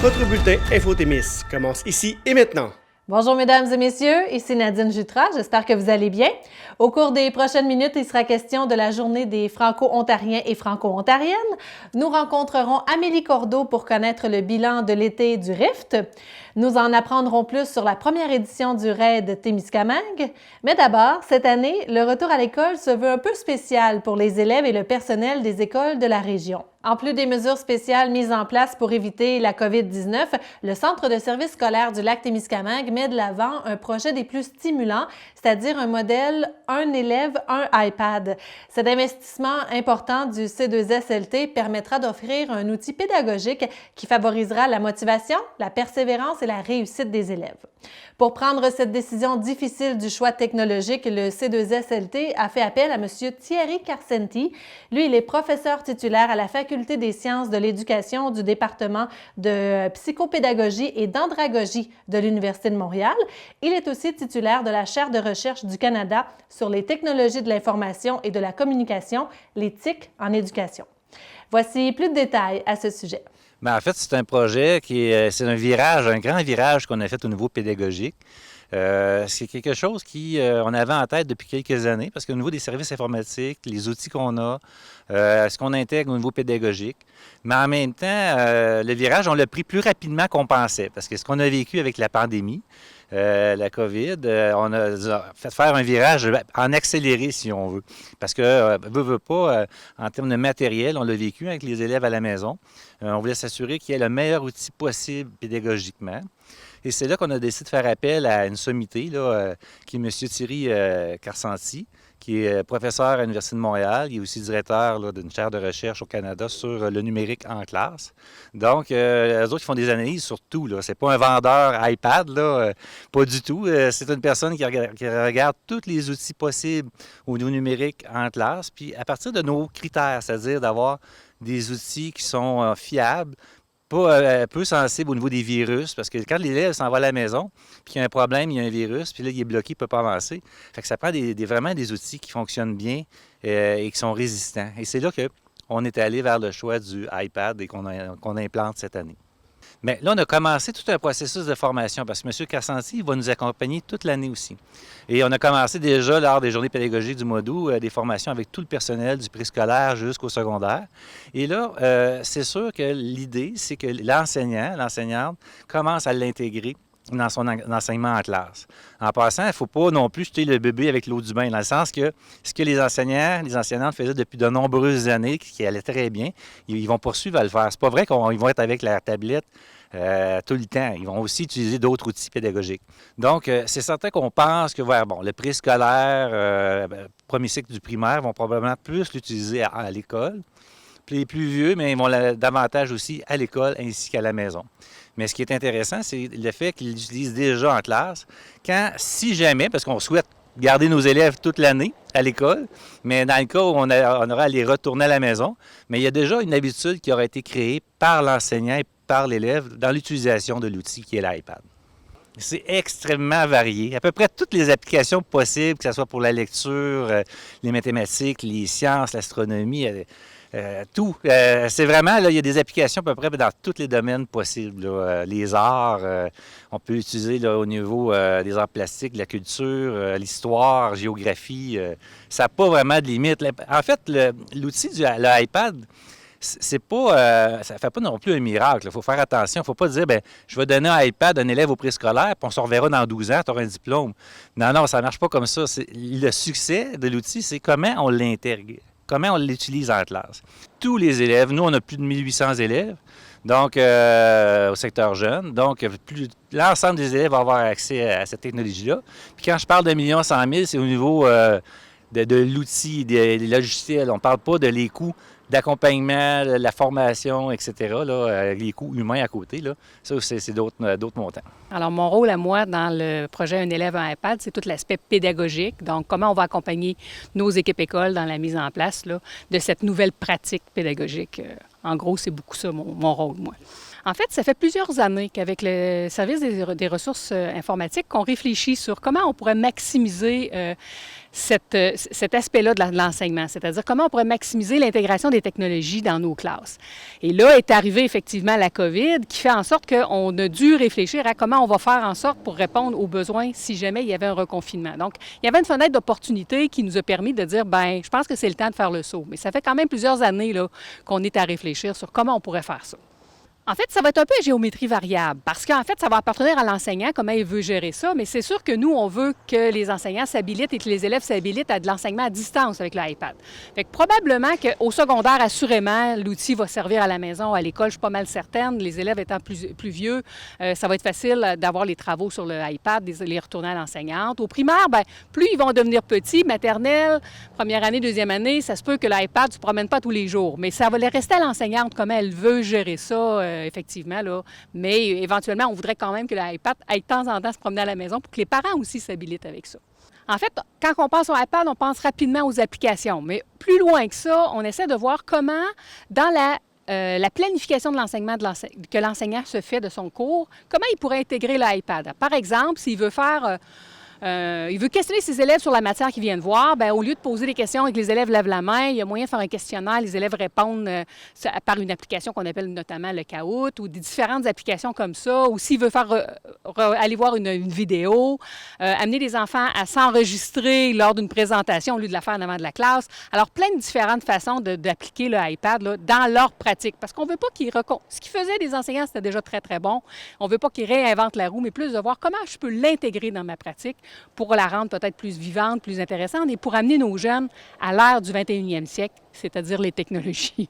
Votre bulletin Info-Témis commence ici et maintenant. Bonjour mesdames et messieurs, ici Nadine Jutras, j'espère que vous allez bien. Au cours des prochaines minutes, il sera question de la journée des Franco-Ontariens et Franco-Ontariennes. Nous rencontrerons Amélie Cordeau pour connaître le bilan de l'été du Rift. Nous en apprendrons plus sur la première édition du RAID Témiscamingue. Mais d'abord, cette année, le retour à l'école se veut un peu spécial pour les élèves et le personnel des écoles de la région. En plus des mesures spéciales mises en place pour éviter la COVID-19, le Centre de services scolaires du Lac-Témiscamingue met de l'avant un projet des plus stimulants, c'est-à-dire un modèle « un élève, un iPad ». Cet investissement important du C2SLT permettra d'offrir un outil pédagogique qui favorisera la motivation, la persévérance et la réussite des élèves. Pour prendre cette décision difficile du choix technologique, le C2SLT a fait appel à M. Thierry Carcenti. Lui, il est professeur titulaire à la Faculté des sciences de l'éducation du département de psychopédagogie et d'andragogie de l'Université de Montréal. Il est aussi titulaire de la chaire de recherche du Canada sur les technologies de l'information et de la communication, les TIC en éducation. Voici plus de détails à ce sujet. Bien, en fait, c'est un projet c'est un virage, un grand virage qu'on a fait au niveau pédagogique. C'est quelque chose qu'on avait en tête depuis quelques années, parce qu'au niveau des services informatiques, les outils qu'on a, ce qu'on intègre au niveau pédagogique, mais en même temps, le virage, on l'a pris plus rapidement qu'on pensait, parce que ce qu'on a vécu avec la pandémie, la COVID, on a fait faire un virage en accéléré, si on veut. Parce que, veut pas, en termes de matériel, on l'a vécu avec les élèves à la maison. On voulait s'assurer qu'il y ait le meilleur outil possible pédagogiquement. Et c'est là qu'on a décidé de faire appel à une sommité, qui est M. Thierry Carcenti, qui est professeur à l'Université de Montréal. Il est aussi directeur d'une chaire de recherche au Canada sur le numérique en classe. Donc, eux autres, ils font des analyses sur tout. Ce n'est pas un vendeur iPad, pas du tout. C'est une personne qui regarde tous les outils possibles au niveau numérique en classe. Puis, à partir de nos critères, c'est-à-dire d'avoir des outils qui sont fiables, pas peu sensible au niveau des virus, parce que quand l'élève s'en va à la maison, puis qu'il y a un problème, il y a un virus, puis là, il est bloqué, il ne peut pas avancer. Fait que ça prend vraiment des outils qui fonctionnent bien et qui sont résistants. Et c'est là qu'on est allé vers le choix du iPad et qu'on implante cette année. Mais là, on a commencé tout un processus de formation parce que M. Carcenti va nous accompagner toute l'année aussi. Et on a commencé déjà, lors des journées pédagogiques du mois d'août, des formations avec tout le personnel du préscolaire jusqu'au secondaire. Et là, c'est sûr que l'idée, c'est que l'enseignante commence à l'intégrer dans son enseignement en classe. En passant, il ne faut pas non plus jeter le bébé avec l'eau du bain, dans le sens que ce que les enseignantes faisaient depuis de nombreuses années, qui allait très bien, ils vont poursuivre à le faire. C'est pas vrai qu'ils vont être avec la tablette tout le temps. Ils vont aussi utiliser d'autres outils pédagogiques. Donc, c'est certain qu'on pense que le préscolaire, premier cycle du primaire, vont probablement plus l'utiliser à l'école. Puis les plus vieux, mais ils vont davantage aussi à l'école ainsi qu'à la maison. Mais ce qui est intéressant, c'est le fait qu'ils l'utilisent déjà en classe. Si jamais, parce qu'on souhaite garder nos élèves toute l'année à l'école, mais dans le cas où on aura à les retourner à la maison, mais il y a déjà une habitude qui aura été créée par l'enseignant et par l'élève dans l'utilisation de l'outil qui est l'iPad. C'est extrêmement varié. À peu près toutes les applications possibles, que ce soit pour la lecture, les mathématiques, les sciences, l'astronomie, tout. C'est vraiment, il y a des applications à peu près dans tous les domaines possibles. Les arts, on peut l'utiliser au niveau des arts plastiques, la culture, l'histoire, géographie. Ça n'a pas vraiment de limite. En fait, l'outil de l'iPad, c'est pas, ça ne fait pas non plus un miracle. Il faut faire attention. Il ne faut pas dire, je vais donner un iPad à un élève au préscolaire, puis on se reverra dans 12 ans, tu auras un diplôme. Non, ça ne marche pas comme ça. Le succès de l'outil, c'est comment on l'intègre. Comment on l'utilise en classe. Tous les élèves, nous, on a plus de 1800 élèves, donc au secteur jeune. Donc, l'ensemble des élèves vont avoir accès à cette technologie-là. Puis quand je parle de 1 100 000, c'est au niveau de l'outil, des logiciels. On ne parle pas de les coûts d'accompagnement, la formation, etc., les coûts humains à côté. Ça, c'est d'autres montants. Alors, mon rôle à moi dans le projet Un élève, un iPad, c'est tout l'aspect pédagogique. Donc, comment on va accompagner nos équipes écoles dans la mise en place de cette nouvelle pratique pédagogique. En gros, c'est beaucoup ça, mon rôle, moi. En fait, ça fait plusieurs années qu'avec le service des ressources informatiques, qu'on réfléchit sur comment on pourrait maximiser cet aspect-là de l'enseignement, c'est-à-dire comment on pourrait maximiser l'intégration des technologies dans nos classes. Et là est arrivée effectivement la COVID qui fait en sorte qu'on a dû réfléchir à comment on va faire en sorte pour répondre aux besoins si jamais il y avait un reconfinement. Donc, il y avait une fenêtre d'opportunité qui nous a permis de dire, bien, je pense que c'est le temps de faire le saut. Mais ça fait quand même plusieurs années là, qu'on est à réfléchir sur comment on pourrait faire ça. En fait, ça va être un peu à géométrie variable parce qu'en fait, ça va appartenir à l'enseignant, comment il veut gérer ça, mais c'est sûr que nous, on veut que les enseignants s'habilitent et que les élèves s'habilitent à de l'enseignement à distance avec l'iPad. Fait que probablement qu'au secondaire, assurément, l'outil va servir à la maison, à l'école, je suis pas mal certaine. Les élèves étant plus vieux, ça va être facile d'avoir les travaux sur le iPad, les retourner à l'enseignante. Au primaire, bien, plus ils vont devenir petits, maternelle, première année, deuxième année, ça se peut que l'iPad, tu ne promènes pas tous les jours, mais ça va rester à l'enseignante comment elle veut gérer ça. Effectivement, là. Mais éventuellement, on voudrait quand même que l'iPad aille de temps en temps se promener à la maison pour que les parents aussi s'habilitent avec ça. En fait, quand on pense au iPad, on pense rapidement aux applications. Mais plus loin que ça, on essaie de voir comment, dans la planification de l'enseignement que l'enseignant se fait de son cours, comment il pourrait intégrer l'iPad. Par exemple, s'il veut faire... il veut questionner ses élèves sur la matière qu'ils viennent voir. Bien, au lieu de poser des questions et que les élèves lèvent la main, il y a moyen de faire un questionnaire. Les élèves répondent par une application qu'on appelle notamment le Kahoot ou des différentes applications comme ça. Ou s'il veut faire aller voir une vidéo, amener les enfants à s'enregistrer lors d'une présentation au lieu de la faire en avant de la classe. Alors, plein de différentes façons d'appliquer le iPad là, dans leur pratique. Parce qu'on ne veut pas qu'ils ce qu'ils faisaient des enseignants, c'était déjà très, très bon. On ne veut pas qu'ils réinventent la roue, mais plus de voir comment je peux l'intégrer dans ma pratique pour la rendre peut-être plus vivante, plus intéressante et pour amener nos jeunes à l'ère du 21e siècle, c'est-à-dire les technologies.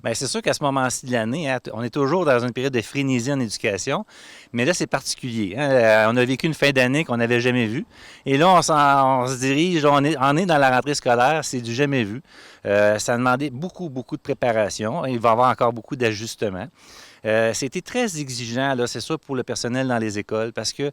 Bien, c'est sûr qu'à ce moment-ci de l'année, hein, on est toujours dans une période de frénésie en éducation, mais là, c'est particulier. Hein. On a vécu une fin d'année qu'on n'avait jamais vue. Et là, on se dirige, on est dans la rentrée scolaire, c'est du jamais vu. Ça a demandé beaucoup de préparation. Il va y avoir encore beaucoup d'ajustements. C'était très exigeant, là, c'est sûr, pour le personnel dans les écoles, parce que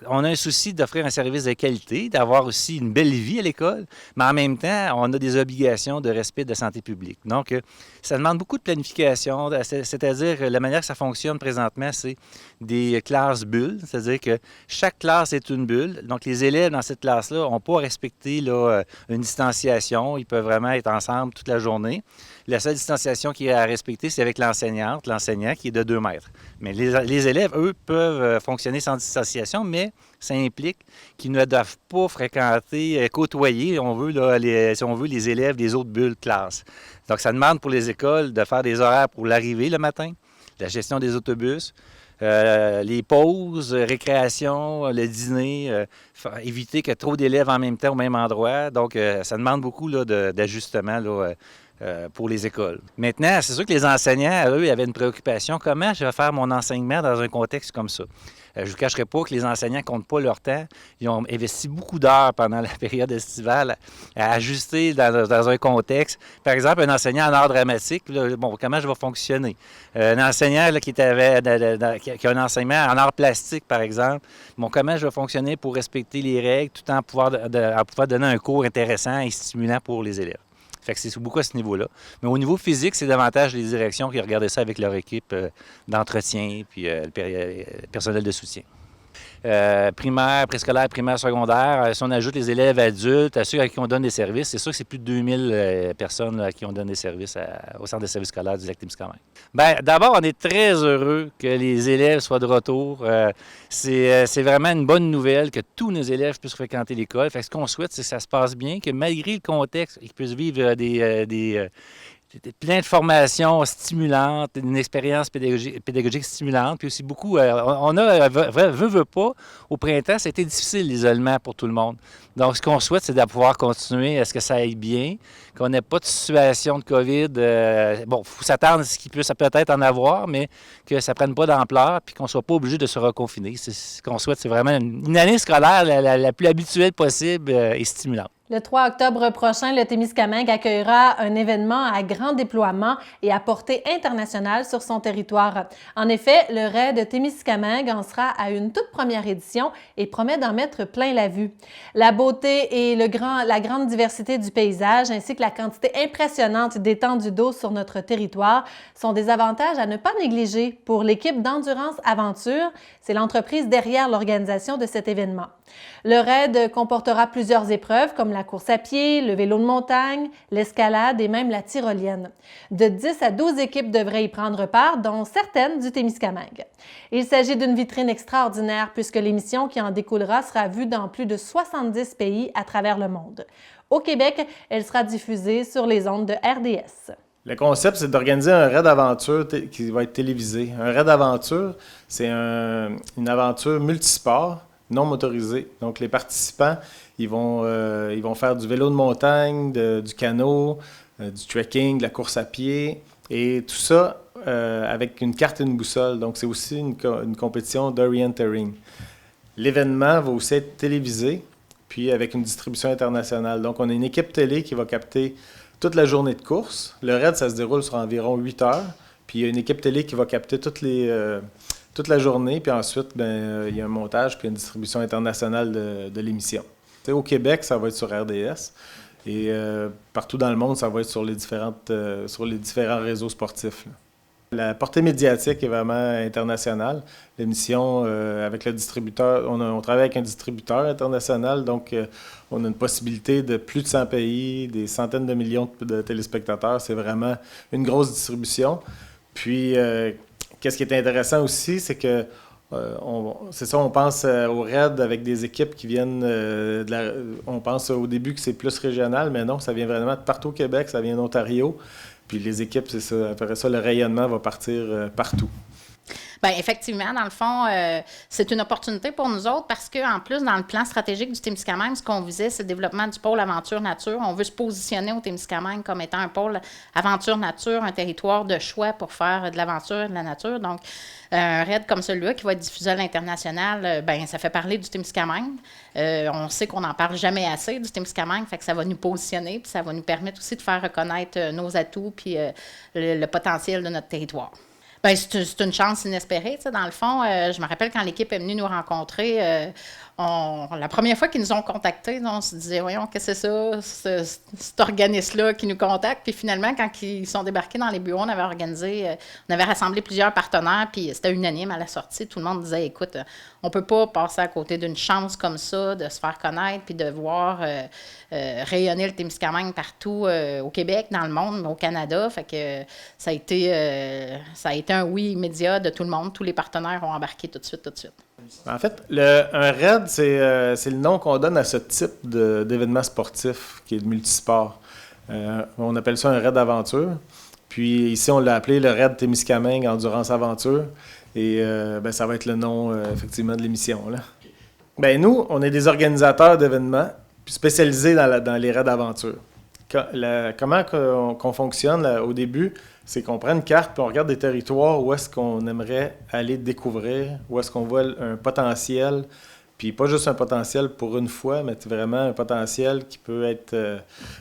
on a un souci d'offrir un service de qualité, d'avoir aussi une belle vie à l'école, mais en même temps, on a des obligations de respect de santé publique. Donc, ça demande beaucoup de planification, c'est-à-dire la manière que ça fonctionne présentement, c'est des classes bulles, c'est-à-dire que chaque classe est une bulle. Donc, les élèves dans cette classe-là n'ont pas respecté là, une distanciation, ils peuvent vraiment être ensemble toute la journée. La seule distanciation qui est à respecter, c'est avec l'enseignant qui est de 2 mètres. Mais les élèves, eux, peuvent fonctionner sans distanciation, mais ça implique qu'ils ne doivent pas fréquenter, côtoyer, si on veut, les élèves des autres bulles de classe. Donc, ça demande pour les écoles de faire des horaires pour l'arrivée le matin, la gestion des autobus, les pauses, récréation, le dîner, éviter que trop d'élèves en même temps au même endroit. Donc, ça demande beaucoup là, d'ajustements là, pour les écoles. Maintenant, c'est sûr que les enseignants, eux, avaient une préoccupation. Comment je vais faire mon enseignement dans un contexte comme ça? Je ne vous cacherai pas que les enseignants ne comptent pas leur temps. Ils ont investi beaucoup d'heures pendant la période estivale à ajuster dans un contexte. Par exemple, un enseignant en art dramatique, là, bon, comment je vais fonctionner? Un enseignant là, qui a un enseignement en art plastique, par exemple, bon, comment je vais fonctionner pour respecter les règles tout en pouvoir donner un cours intéressant et stimulant pour les élèves? Fait que c'est beaucoup à ce niveau-là. Mais au niveau physique, c'est davantage les directions qui regardaient ça avec leur équipe d'entretien puis le personnel de soutien. Primaire, préscolaire, primaire, secondaire. Si on ajoute les élèves adultes, à ceux à qui on donne des services, c'est sûr que c'est plus de 2000 personnes là, à qui on donne des services au centre de services scolaires du Lac-Témiscamingue. Bien, d'abord, on est très heureux que les élèves soient de retour. C'est vraiment une bonne nouvelle que tous nos élèves puissent fréquenter l'école. Fait que ce qu'on souhaite, c'est que ça se passe bien, que malgré le contexte, ils puissent vivre plein de formations stimulantes, une expérience pédagogique stimulante, puis aussi beaucoup, veut pas, au printemps, c'était difficile l'isolement pour tout le monde. Donc, ce qu'on souhaite, c'est de pouvoir continuer à ce que ça aille bien, qu'on n'ait pas de situation de COVID. Bon, il faut s'attendre à ce qu'il puisse peut-être en avoir, mais que ça ne prenne pas d'ampleur, puis qu'on ne soit pas obligé de se reconfiner. Ce qu'on souhaite, c'est vraiment une année scolaire la plus habituelle possible et stimulante. Le 3 octobre prochain, le Témiscamingue accueillera un événement à grand déploiement et à portée internationale sur son territoire. En effet, le raid Témiscamingue en sera à une toute première édition et promet d'en mettre plein la vue. La beauté et la grande diversité du paysage ainsi que la quantité impressionnante d'étendues d'eau sur notre territoire sont des avantages à ne pas négliger pour l'équipe d'Endurance Aventure. C'est l'entreprise derrière l'organisation de cet événement. Le raid comportera plusieurs épreuves comme la course à pied, le vélo de montagne, l'escalade et même la tyrolienne. De 10 à 12 équipes devraient y prendre part, dont certaines du Témiscamingue. Il s'agit d'une vitrine extraordinaire puisque l'émission qui en découlera sera vue dans plus de 70 pays à travers le monde. Au Québec, elle sera diffusée sur les ondes de RDS. Le concept, c'est d'organiser un raid d'aventure qui va être télévisé. Un raid d'aventure, c'est une aventure multisport, non motorisée. Donc, les participants, ils vont faire du vélo de montagne, du canot, du trekking, de la course à pied, et tout ça avec une carte et une boussole. Donc, c'est aussi une compétition d'orienteering. L'événement va aussi être télévisé, puis avec une distribution internationale. Donc, on a une équipe télé qui va capter toute la journée de course. Le raid, ça se déroule sur environ 8 heures. Puis il y a une équipe télé qui va capter toute la journée. Puis ensuite, il y a un montage puis une distribution internationale de l'émission. Au Québec, ça va être sur RDS. Et partout dans le monde, ça va être sur les différents réseaux sportifs, là. La portée médiatique est vraiment internationale. L'émission, avec le distributeur, on travaille avec un distributeur international, donc on a une possibilité de plus de 100 pays, des centaines de millions de téléspectateurs. C'est vraiment une grosse distribution. Puis, qu'est-ce qui est intéressant aussi, c'est que on pense au raid avec des équipes qui viennent on pense au début que c'est plus régional, mais non, ça vient vraiment de partout au Québec, ça vient d'Ontario. Puis les équipes, c'est ça. Après ça, le rayonnement va partir partout. Bien, effectivement, dans le fond, c'est une opportunité pour nous autres parce qu'en plus, dans le plan stratégique du Témiscamingue, ce qu'on visait, c'est le développement du pôle aventure-nature. On veut se positionner au Témiscamingue comme étant un pôle aventure-nature, un territoire de choix pour faire de l'aventure et de la nature. Donc, un raid comme celui-là qui va être diffusé à l'international, bien, ça fait parler du Témiscamingue. On sait qu'on n'en parle jamais assez du Témiscamingue, fait que ça va nous positionner, puis ça va nous permettre aussi de faire reconnaître nos atouts puis le potentiel de notre territoire. Bien, c'est une chance inespérée, tu sais, dans le fond. Je me rappelle quand l'équipe est venue nous rencontrer, la première fois qu'ils nous ont contactés, on se disait, voyons, qu'est-ce que c'est ça, cet organisme-là qui nous contacte. Puis finalement, quand ils sont débarqués dans les bureaux, on avait rassemblé plusieurs partenaires, puis c'était unanime à la sortie. Tout le monde disait, écoute, on peut pas passer à côté d'une chance comme ça, de se faire connaître, puis de voir rayonner le Témiscamingue partout au Québec, dans le monde, au Canada. Fait que ça a été un oui immédiat de tout le monde. Tous les partenaires ont embarqué tout de suite. En fait, un raid, c'est le nom qu'on donne à ce type d'événement sportif qui est de multisport. On appelle ça un raid d'aventure. Puis ici, on l'a appelé le raid Témiscamingue Endurance Aventure. Et ça va être le nom, effectivement, de l'émission, là. Bien, nous, on est des organisateurs d'événements spécialisés dans les raids d'aventure. Comment qu'on fonctionne au début, c'est qu'on prend une carte puis on regarde des territoires où est-ce qu'on aimerait aller découvrir, où est-ce qu'on voit un potentiel, puis pas juste un potentiel pour une fois, mais vraiment un potentiel qui peut être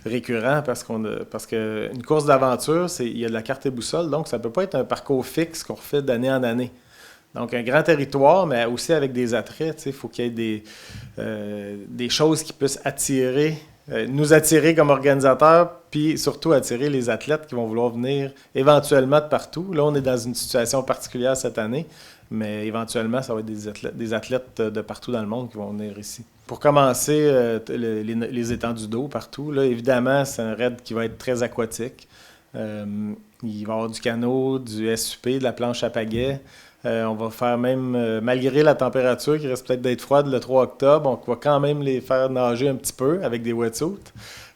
récurrent parce qu'une course d'aventure, il y a de la carte et boussole, donc ça ne peut pas être un parcours fixe qu'on refait d'année en année. Donc, un grand territoire, mais aussi avec des attraits. Il faut qu'il y ait des choses qui puissent nous attirer comme organisateurs, puis surtout attirer les athlètes qui vont vouloir venir éventuellement de partout. Là, on est dans une situation particulière cette année, mais éventuellement, ça va être des athlètes de partout dans le monde qui vont venir ici. Pour commencer, les étendues d'eau partout, là, évidemment, c'est un raid qui va être très aquatique. Il va y avoir du canot, du SUP, de la planche à pagaie. On va faire même, malgré la température qui risque peut-être d'être froide le 3 octobre, on va quand même les faire nager un petit peu avec des wetsuits.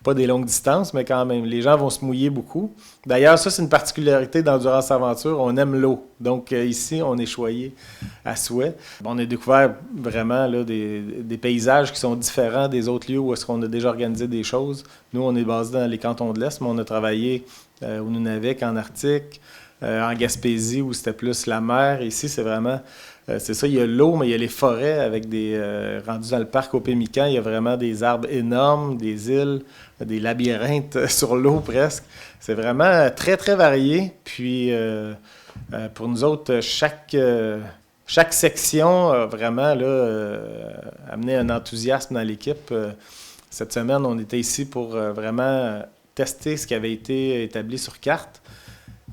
Pas des longues distances, mais quand même. Les gens vont se mouiller beaucoup. D'ailleurs, ça, c'est une particularité d'Endurance Aventure. On aime l'eau. Donc, ici, on est choyé à souhait. On a découvert vraiment là, des paysages qui sont différents des autres lieux où est-ce qu'on a déjà organisé des choses. Nous, on est basé dans les cantons de l'Est, mais on a travaillé au Nunavik, en Arctique, en Gaspésie, où c'était plus la mer. Ici, c'est vraiment c'est ça, il y a l'eau, mais il y a les forêts avec des... rendus dans le parc au Pémican, il y a vraiment des arbres énormes, des îles, des labyrinthes sur l'eau presque. C'est vraiment très, très varié. Puis, pour nous autres, chaque section a vraiment là, amené un enthousiasme dans l'équipe. Cette semaine, on était ici pour vraiment tester ce qui avait été établi sur carte.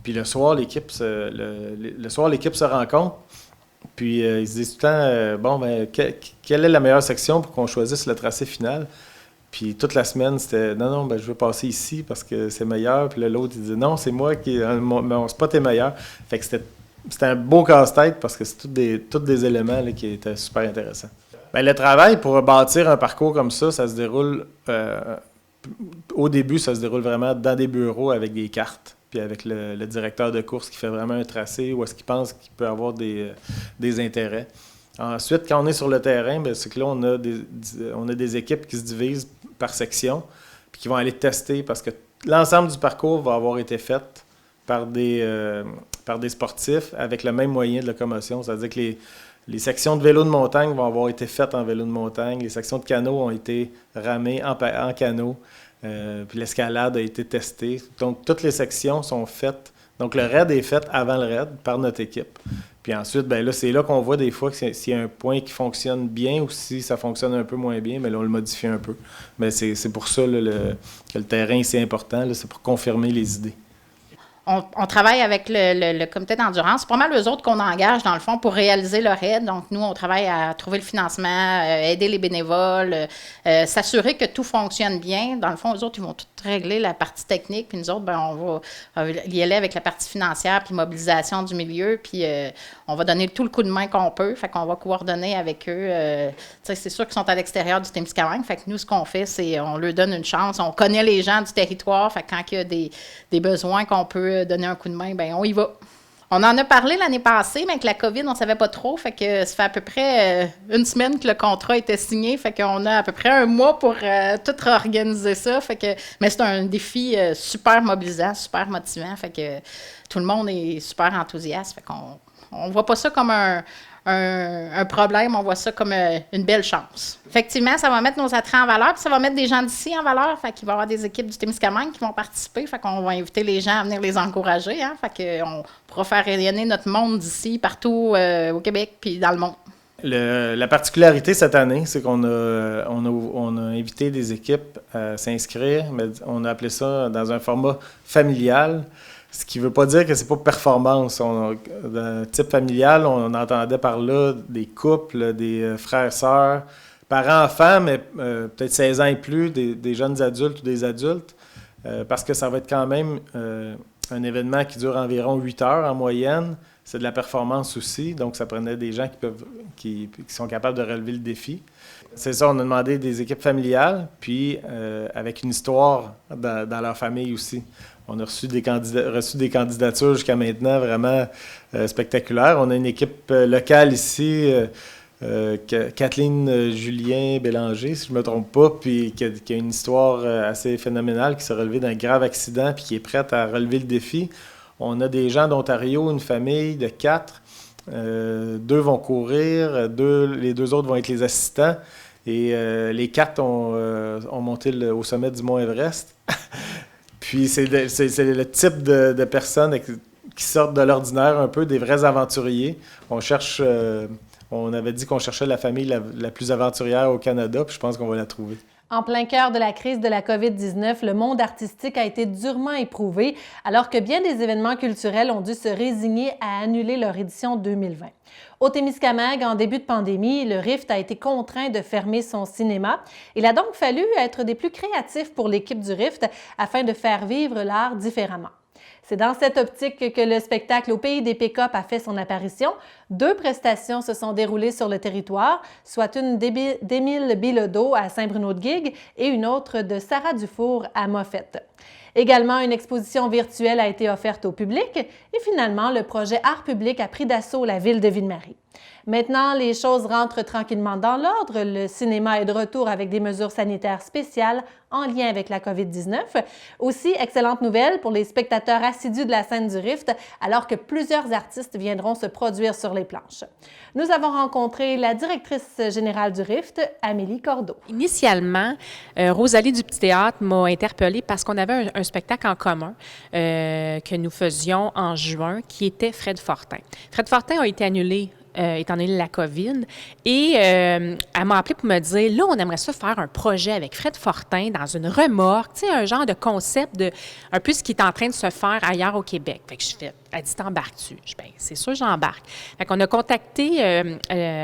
Puis le soir, l'équipe se rencontre. Puis ils se disent tout le temps, quelle est la meilleure section pour qu'on choisisse le tracé final? Puis toute la semaine, c'était, non, je veux passer ici parce que c'est meilleur. Puis là, l'autre, il dit, non, c'est moi mon spot est meilleur. Fait que c'était un beau casse-tête parce que c'est tous des éléments là, qui étaient super intéressants. Bien, le travail pour bâtir un parcours comme ça se déroule, au début, ça se déroule vraiment dans des bureaux avec des cartes. Puis avec le directeur de course qui fait vraiment un tracé où est-ce qu'il pense qu'il peut avoir des intérêts. Ensuite, quand on est sur le terrain, bien, c'est que là, on a des équipes qui se divisent par section puis qui vont aller tester parce que l'ensemble du parcours va avoir été fait par des sportifs avec le même moyen de locomotion. C'est-à-dire que les sections de vélo de montagne vont avoir été faites en vélo de montagne. Les sections de canot ont été ramées en canot. Puis l'escalade a été testée. Donc, toutes les sections sont faites. Donc, le raid est fait avant le raid par notre équipe. Puis ensuite, bien là, c'est là qu'on voit des fois que s'il y a un point qui fonctionne bien ou si ça fonctionne un peu moins bien, bien là, on le modifie un peu. Mais c'est pour ça là, que le terrain est si important. Là, c'est pour confirmer les idées. On travaille avec le comité d'endurance. C'est pas mal eux autres qu'on engage, dans le fond, pour réaliser le raid. Donc, nous, on travaille à trouver le financement, aider les bénévoles, s'assurer que tout fonctionne bien. Dans le fond, eux autres, ils vont tout régler la partie technique. Puis nous autres, bien, on va y aller avec la partie financière puis mobilisation du milieu. Puis on va donner tout le coup de main qu'on peut. Fait qu'on va coordonner avec eux. C'est sûr qu'ils sont à l'extérieur du Témiscamingue. Fait que nous, ce qu'on fait, c'est on leur donne une chance. On connaît les gens du territoire. Fait que quand il y a des besoins qu'on peut donner un coup de main, bien, on y va. On en a parlé l'année passée, mais avec la COVID, on ne savait pas trop. Fait que ça fait à peu près une semaine que le contrat était signé. Fait qu'on a à peu près un mois pour tout réorganiser ça. Fait que, mais c'est un défi super mobilisant, super motivant. Fait que tout le monde est super enthousiaste. Fait qu'on voit pas ça comme un problème, on voit ça comme une belle chance. Effectivement, ça va mettre nos attraits en valeur, puis ça va mettre des gens d'ici en valeur. Fait qu'il va y avoir des équipes du Témiscamingue qui vont participer. Fait qu'on va inviter les gens à venir les encourager. Hein? Fait qu'on pourra faire rayonner notre monde d'ici, partout au Québec, puis dans le monde. La particularité cette année, c'est qu'on a invité des équipes à s'inscrire, mais on a appelé ça dans un format familial. Ce qui ne veut pas dire que c'est pas performance. Dans type familial, on entendait par là des couples, des frères-sœurs, parents-enfants, mais peut-être 16 ans et plus, des jeunes adultes ou des adultes, parce que ça va être quand même un événement qui dure environ 8 heures en moyenne. C'est de la performance aussi, donc ça prenait des gens qui sont capables de relever le défi. C'est ça, on a demandé des équipes familiales, puis avec une histoire dans leur famille aussi. On a reçu des candidatures jusqu'à maintenant vraiment spectaculaires. On a une équipe locale ici, Kathleen Julien Bélanger, si je ne me trompe pas, puis qui a une histoire assez phénoménale, qui s'est relevée d'un grave accident, puis qui est prête à relever le défi. On a des gens d'Ontario, une famille de 4. 2 vont courir, les 2 autres vont être les assistants. Et les 4 ont monté au sommet du mont Everest. Puis c'est le type de personnes qui sortent de l'ordinaire un peu, des vrais aventuriers. On avait dit qu'on cherchait la famille la plus aventurière au Canada, puis je pense qu'on va la trouver. En plein cœur de la crise de la COVID-19, le monde artistique a été durement éprouvé, alors que bien des événements culturels ont dû se résigner à annuler leur édition 2020. Au Témiscamingue, en début de pandémie, le Rift a été contraint de fermer son cinéma. Il a donc fallu être des plus créatifs pour l'équipe du Rift afin de faire vivre l'art différemment. C'est dans cette optique que le spectacle Au pays des pick-up a fait son apparition. 2 prestations se sont déroulées sur le territoire, soit une d'Émile Bilodeau à Saint-Bruno-de-Guigue et une autre de Sarah Dufour à Moffett. Également, une exposition virtuelle a été offerte au public et finalement, le projet Art public a pris d'assaut la ville de Ville-Marie. Maintenant, les choses rentrent tranquillement dans l'ordre. Le cinéma est de retour avec des mesures sanitaires spéciales en lien avec la COVID-19. Aussi, excellente nouvelle pour les spectateurs assidus de la scène du Rift, alors que plusieurs artistes viendront se produire sur les planches. Nous avons rencontré la directrice générale du Rift, Amélie Cordeau. Initialement, Rosalie du Petit Théâtre m'a interpellée parce qu'on avait un spectacle en commun que nous faisions en juin, qui était Fred Fortin. Fred Fortin a été annulé étant donné la COVID. Et elle m'a appelé pour me dire, là, on aimerait ça faire un projet avec Fred Fortin dans une remorque, tu sais, un genre de concept de un peu ce qui est en train de se faire ailleurs au Québec. Fait que je fais, elle dit, t'embarques-tu? Je dis, bien, c'est sûr, j'embarque. Fait qu'on a contacté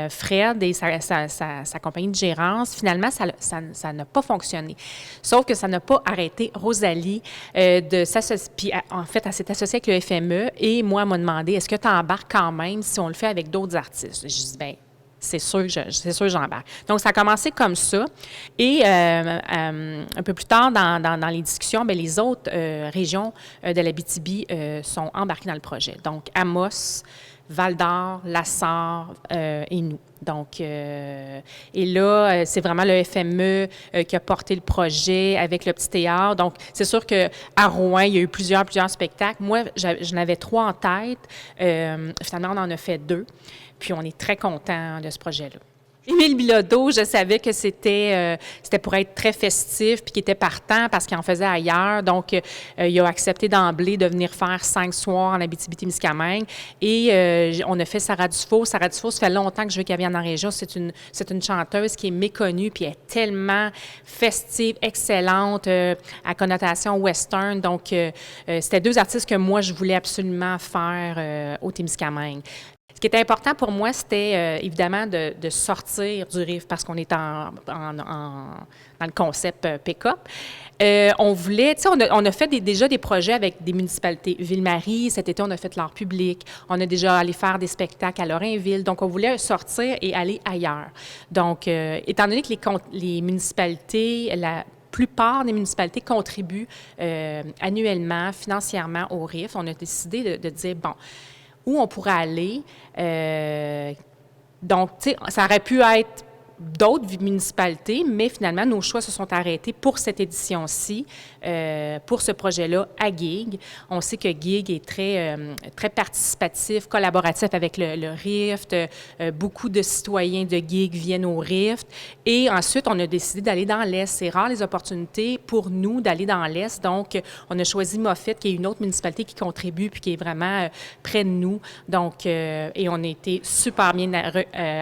Fred et sa compagnie de gérance. Finalement, ça n'a pas fonctionné. Sauf que ça n'a pas arrêté Rosalie de s'associer. Puis, en fait, elle s'est associée avec le FME et moi, elle m'a demandé, est-ce que tu embarques quand même si on le fait avec d'autres artistes? Je dis, bien, c'est sûr que j'embarque. Donc, ça a commencé comme ça. Et un peu plus tard, dans les discussions, bien, les autres régions de l'Abitibi sont embarquées dans le projet. Donc, Amos, Val-d'Or, La Sarre et nous. Donc, et là, c'est vraiment le FME qui a porté le projet avec le Petit Théâtre. Donc, c'est sûr qu'à Rouen, il y a eu plusieurs spectacles. Moi, j'en avais 3 en tête. Finalement, on en a fait 2. Puis, on est très contents de ce projet-là. Émile Bilodeau, je savais que c'était pour être très festif puis qu'il était partant parce qu'il en faisait ailleurs. Donc, il a accepté d'emblée de venir faire 5 soirs en Abitibi-Témiscamingue. Et on a fait Sarah Dufault. Sarah Dufault, ça fait longtemps que je veux qu'elle vienne en région. C'est une chanteuse qui est méconnue puis elle est tellement festive, excellente, à connotation western. Donc, c'était 2 artistes que moi, je voulais absolument faire au Témiscamingue. Ce qui était important pour moi, c'était évidemment de sortir du Rift parce qu'on est dans le concept pick-up. On voulait, tu sais, on a fait déjà des projets avec des municipalités. Ville-Marie, cet été, on a fait l'art public. On a déjà allé faire des spectacles à Lorrainville. Donc, on voulait sortir et aller ailleurs. Donc, étant donné que les municipalités, la plupart des municipalités contribuent annuellement, financièrement au Rift, on a décidé de dire, bon, où on pourrait aller. Donc, tu sais, ça aurait pu être d'autres municipalités, mais finalement, nos choix se sont arrêtés pour cette édition-ci, pour ce projet-là, à GIG. On sait que GIG est très participatif, collaboratif avec le Rift. Beaucoup de citoyens de GIG viennent au Rift. Et ensuite, on a décidé d'aller dans l'Est. C'est rare les opportunités pour nous d'aller dans l'Est. Donc, on a choisi Moffett, qui est une autre municipalité qui contribue puis qui est vraiment près de nous. Donc, et on a été super bien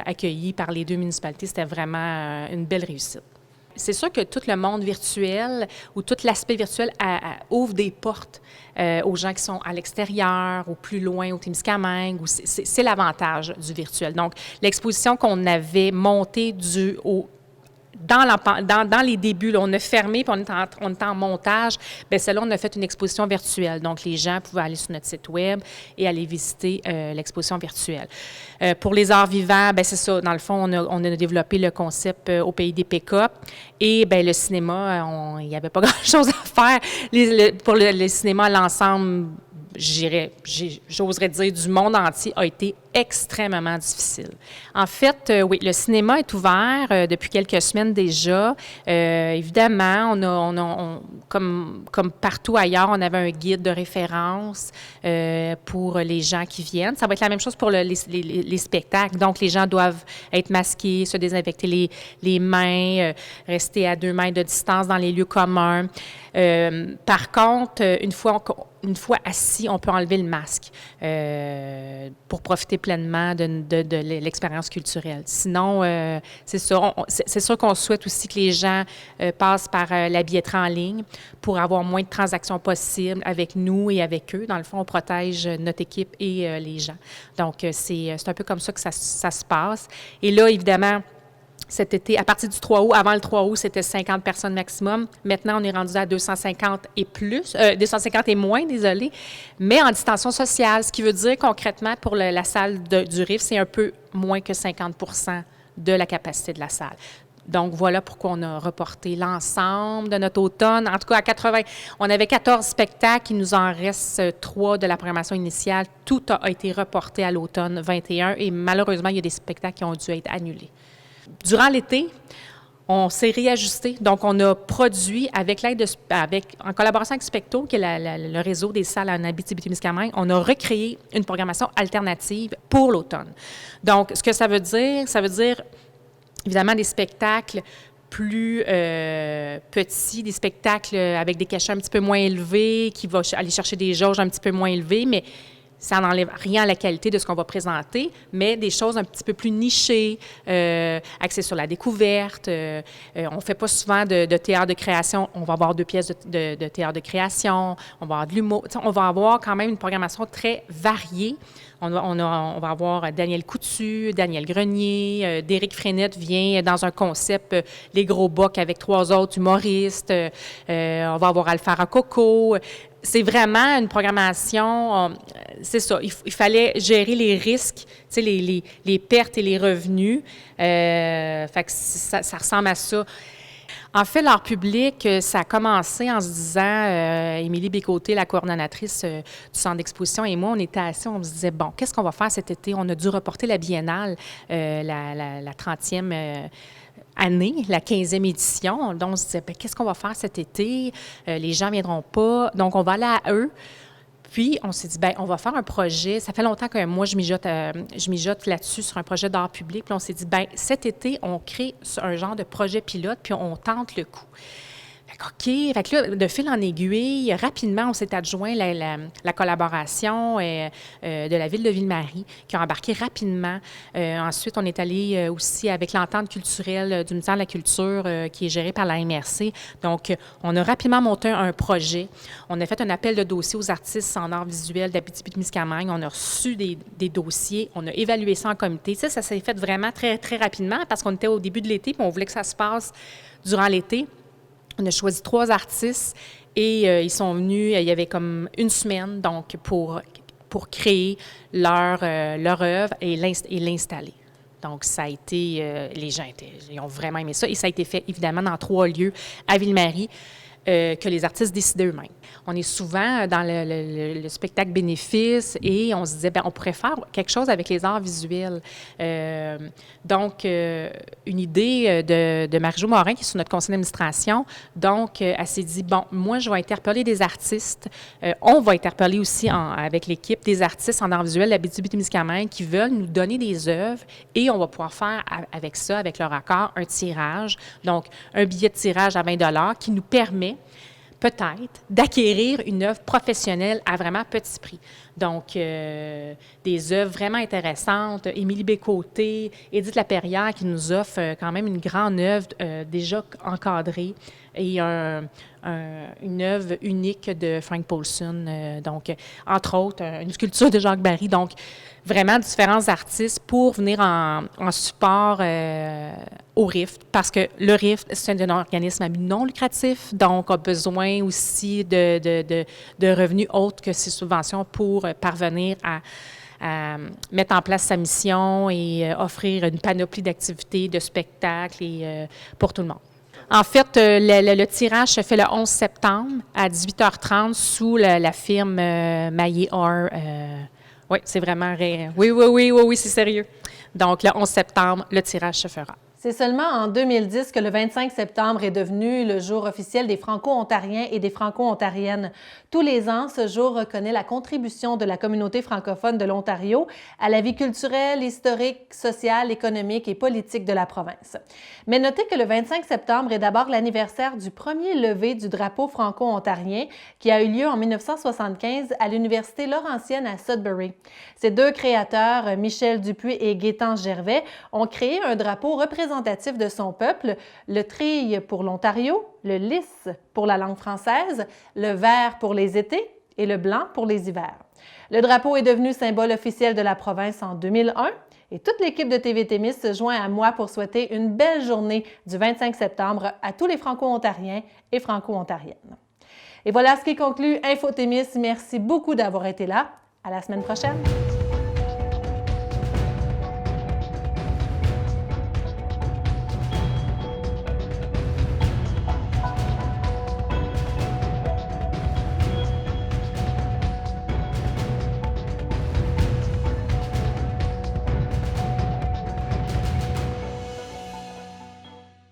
accueillis par les 2 municipalités. C'était vraiment une belle réussite. C'est sûr que tout le monde virtuel ou tout l'aspect virtuel ouvre des portes aux gens qui sont à l'extérieur ou plus loin au Témiscamingue. C'est l'avantage du virtuel. Donc, l'exposition qu'on avait montée dans les débuts, là, on a fermé, puis on était en montage. Bien, celle-là, on a fait une exposition virtuelle. Donc, les gens pouvaient aller sur notre site Web et aller visiter l'exposition virtuelle. Pour les arts vivants, bien, c'est ça. Dans le fond, on a développé le concept au pays des pick-up. Et bien, le cinéma, il n'y avait pas grand-chose à faire. Pour le cinéma, l'ensemble, j'oserais dire, du monde entier a été extrêmement difficile. En fait, oui, le cinéma est ouvert depuis quelques semaines déjà. Évidemment, comme partout ailleurs, on avait un guide de référence pour les gens qui viennent. Ça va être la même chose pour les spectacles. Donc, les gens doivent être masqués, se désinfecter les mains, rester à 2 mètres de distance dans les lieux communs. Par contre, une fois assis, on peut enlever le masque pour profiter pleinement de l'expérience culturelle. Sinon, c'est sûr qu'on souhaite aussi que les gens passent par la billetterie en ligne pour avoir moins de transactions possibles avec nous et avec eux. Dans le fond, on protège notre équipe et les gens. Donc, c'est un peu comme ça que ça se passe. Et là, évidemment, cet été, à partir du 3 août, avant le 3 août, c'était 50 personnes maximum. Maintenant, on est rendu à 250 et plus, 250 et moins, désolé, mais en distanciation sociale, ce qui veut dire concrètement pour la salle du Rift, c'est un peu moins que 50 % de la capacité de la salle. Donc, voilà pourquoi on a reporté l'ensemble de notre automne. En tout cas, on avait 14 spectacles, il nous en reste 3 de la programmation initiale. Tout a été reporté à l'automne 21 et malheureusement, il y a des spectacles qui ont dû être annulés. Durant l'été, on s'est réajusté. Donc, on a produit en collaboration avec Specto, qui est le réseau des salles en Abitibi-Témiscamingue, on a recréé une programmation alternative pour l'automne. Donc, ce que ça veut dire évidemment des spectacles plus petits, des spectacles avec des cachets un petit peu moins élevés, qui vont aller chercher des jauges un petit peu moins élevées, mais ça n'enlève rien à la qualité de ce qu'on va présenter, mais des choses un petit peu plus nichées, axées sur la découverte. On ne fait pas souvent de théâtre de création. On va avoir 2 pièces de théâtre de création, on va avoir de l'humour. On va avoir quand même une programmation très variée. On va avoir Daniel Coutu, Daniel Grenier, Déric Frenette vient dans un concept Les Gros Bocs avec 3 autres humoristes. On va avoir Alphara Coco. C'est vraiment une programmation, c'est ça, il fallait gérer les risques, tu sais, les pertes et les revenus. Fait que ça ressemble à ça. En fait, l'art public, ça a commencé en se disant, Émilie Bécoté, la coordonnatrice du centre d'exposition, et moi, on était assis, on se disait, bon, qu'est-ce qu'on va faire cet été? On a dû reporter la biennale, la 30e année, la 15e édition. Donc, on se disait, qu'est-ce qu'on va faire cet été? Les gens ne viendront pas. Donc, on va aller à eux. Puis, on s'est dit, on va faire un projet. Ça fait longtemps que moi, je mijote là-dessus sur un projet d'art public. Puis, on s'est dit, cet été, on crée un genre de projet pilote, puis on tente le coup. OK. Fait que là, de fil en aiguille, rapidement, on s'est adjoint la collaboration de la Ville de Ville-Marie, qui a embarqué rapidement. Ensuite, on est allé aussi avec l'entente culturelle du ministère de la Culture, qui est gérée par la MRC. Donc, on a rapidement monté un projet. On a fait un appel de dossier aux artistes en art visuel d'Abitibi-Témiscamingue. On a reçu des dossiers. On a évalué ça en comité. Ça s'est fait vraiment très, très rapidement parce qu'on était au début de l'été, puis on voulait que ça se passe durant l'été. On a choisi 3 artistes et ils sont venus, il y avait comme une semaine donc pour créer leur œuvre et l'installer. Donc, ça a été, les gens ils ont vraiment aimé ça et ça a été fait évidemment dans 3 lieux à Ville-Marie que les artistes décidaient eux-mêmes. On est souvent dans le spectacle bénéfice et on se disait, on pourrait faire quelque chose avec les arts visuels. Donc, une idée de Marie-Jo Morin, qui est sur notre conseil d'administration. Donc, elle s'est dit, moi, je vais interpeller des artistes. On va interpeller aussi avec l'équipe des artistes en arts visuels d'Abitibi-Témiscamingue qui veulent nous donner des œuvres et on va pouvoir faire avec ça, avec leur accord, un tirage. Donc, un billet de tirage à 20 $ qui nous permet peut-être d'acquérir une œuvre professionnelle à vraiment petit prix. Donc, des œuvres vraiment intéressantes. Émilie Bécoté, Édith Lapérière qui nous offre quand même une grande œuvre déjà encadrée et une œuvre unique de Frank Paulson. Donc, entre autres, une sculpture de Jacques Barry. Donc, vraiment différents artistes pour venir en support au RIFT, parce que le RIFT, c'est un organisme à but non lucratif, donc a besoin aussi de revenus autres que ses subventions pour parvenir à mettre en place sa mission et offrir une panoplie d'activités, de spectacles et pour tout le monde. En fait, le tirage se fait le 11 septembre à 18h30 sous la firme Maillet Art. Oui, c'est vraiment réel. Oui, c'est sérieux. Donc, le 11 septembre, le tirage se fera. C'est seulement en 2010 que le 25 septembre est devenu le jour officiel des Franco-Ontariens et des Franco-Ontariennes. Tous les ans, ce jour reconnaît la contribution de la communauté francophone de l'Ontario à la vie culturelle, historique, sociale, économique et politique de la province. Mais notez que le 25 septembre est d'abord l'anniversaire du premier lever du drapeau franco-ontarien qui a eu lieu en 1975 à l'Université Laurentienne à Sudbury. Ces 2 créateurs, Michel Dupuis et Gaétan Gervais, ont créé un drapeau représentatif de son peuple, le trille pour l'Ontario, le lys pour la langue française, le vert pour les étés et le blanc pour les hivers. Le drapeau est devenu symbole officiel de la province en 2001 et toute l'équipe de TV Témis se joint à moi pour souhaiter une belle journée du 25 septembre à tous les Franco-Ontariens et Franco-Ontariennes. Et voilà ce qui conclut Info Témis. Merci beaucoup d'avoir été là. À la semaine prochaine.